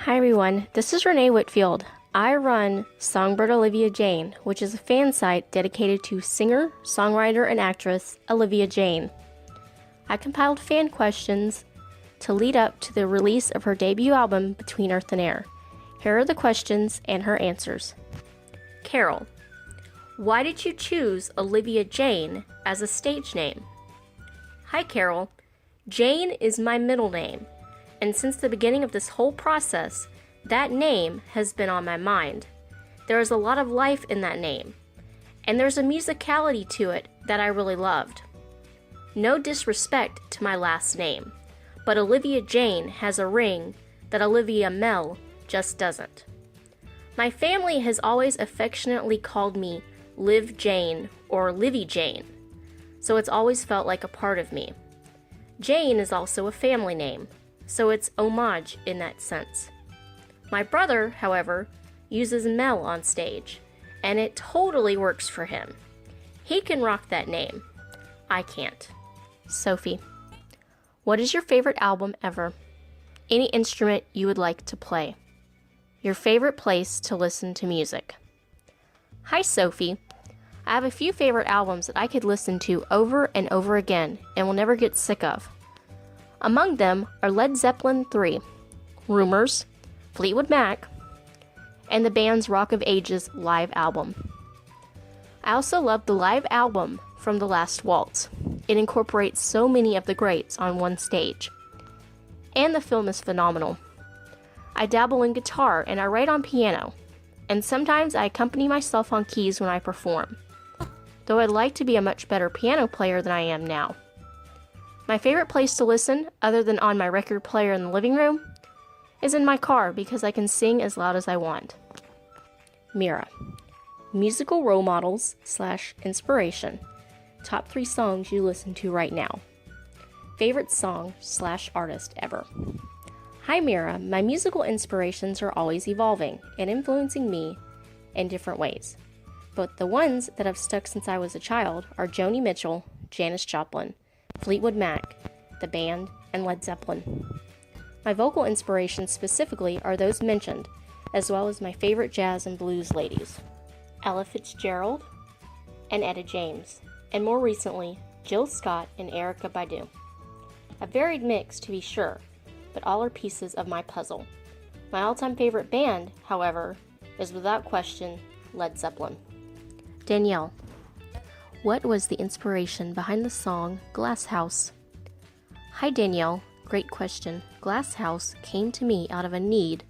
Hi everyone, this is Renee Whitfield. I run Songbird Olivia Jane, which is a fan site dedicated to singer, songwriter, and actress Olivia Jane. I compiled fan questions to lead up to the release of her debut album, Between Earth and Air. Here are the questions and her answers. Carol, why did you choose Olivia Jane as a stage name? Hi Carol, Jane is my middle name, and since the beginning of this whole process, that name has been on my mind. There is a lot of life in that name, and there's a musicality to it that I really loved. No disrespect to my last name, but Olivia Jane has a ring that Olivia Mel just doesn't. My family has always affectionately called me Liv Jane or Livy Jane, so it's always felt like a part of me. Jane is also a family name, so it's homage in that sense. My brother, however, uses Mel on stage, and it totally works for him. He can rock that name. I can't. Sophie, what is your favorite album ever? Any instrument you would like to play? Your favorite place to listen to music? Hi Sophie, I have a few favorite albums that I could listen to over and over again and will never get sick of. Among them are Led Zeppelin III, Rumors, Fleetwood Mac, and the band's Rock of Ages live album. I also love the live album from The Last Waltz. It incorporates so many of the greats on one stage. And the film is phenomenal. I dabble in guitar and I write on piano, and sometimes I accompany myself on keys when I perform, though I'd like to be a much better piano player than I am now. My favorite place to listen, other than on my record player in the living room, is in my car because I can sing as loud as I want. Mira, musical role models / inspiration. Top 3 songs you listen to right now. Favorite song / artist ever. Hi Mira, my musical inspirations are always evolving and influencing me in different ways. But the ones that have stuck since I was a child are Joni Mitchell, Janis Joplin, Fleetwood Mac, the band, and Led Zeppelin. My vocal inspirations specifically are those mentioned, as well as my favorite jazz and blues ladies, Ella Fitzgerald and Etta James, and more recently, Jill Scott and Erykah Badu. A varied mix to be sure, but all are pieces of my puzzle. My all-time favorite band, however, is without question Led Zeppelin. Danielle, what was the inspiration behind the song Glass House? Hi Danielle, great question. Glass House came to me out of a need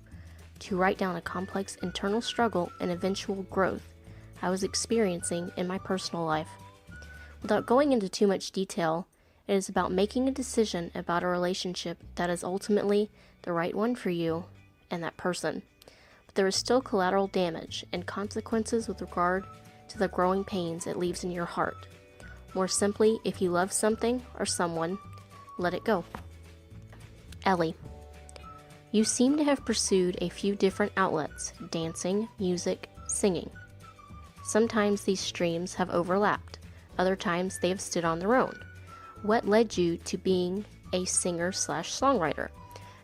to write down a complex internal struggle and eventual growth I was experiencing in my personal life. Without going into too much detail, it is about making a decision about a relationship that is ultimately the right one for you and that person. But there is still collateral damage and consequences with regard to the growing pains it leaves in your heart. More simply, if you love something or someone, let it go. Ellie, you seem to have pursued a few different outlets, dancing, music, singing. Sometimes these streams have overlapped, other times they have stood on their own. What led you to being a singer / songwriter?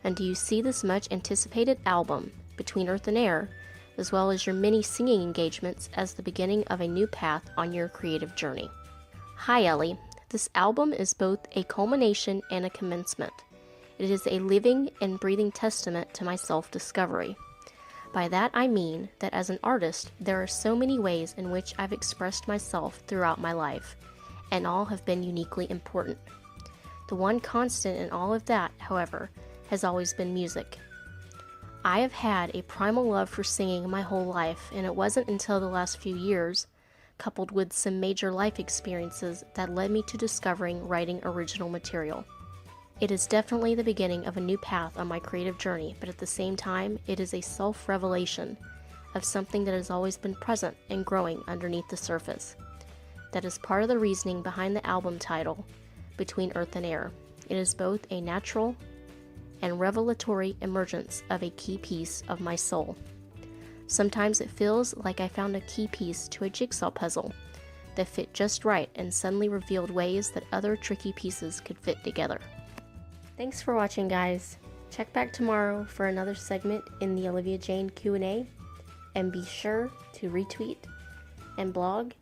And do you see this much anticipated album, Between Earth and Air, as well as your many singing engagements as the beginning of a new path on your creative journey? Hi Ellie, this album is both a culmination and a commencement. It is a living and breathing testament to my self-discovery. By that I mean that as an artist, there are so many ways in which I've expressed myself throughout my life, and all have been uniquely important. The one constant in all of that, however, has always been music. I have had a primal love for singing my whole life, and it wasn't until the last few years, coupled with some major life experiences, that led me to discovering writing original material. It is definitely the beginning of a new path on my creative journey, but at the same time, it is a self-revelation of something that has always been present and growing underneath the surface. That is part of the reasoning behind the album title, Between Earth and Air. It is both a natural and revelatory emergence of a key piece of my soul. Sometimes it feels like I found a key piece to a jigsaw puzzle that fit just right and suddenly revealed ways that other tricky pieces could fit together. Thanks for watching, guys. Check back tomorrow for another segment in the Olivia Jane Q&A, and be sure to retweet and blog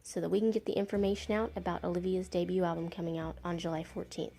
so that we can get the information out about Olivia's debut album coming out on July 14th.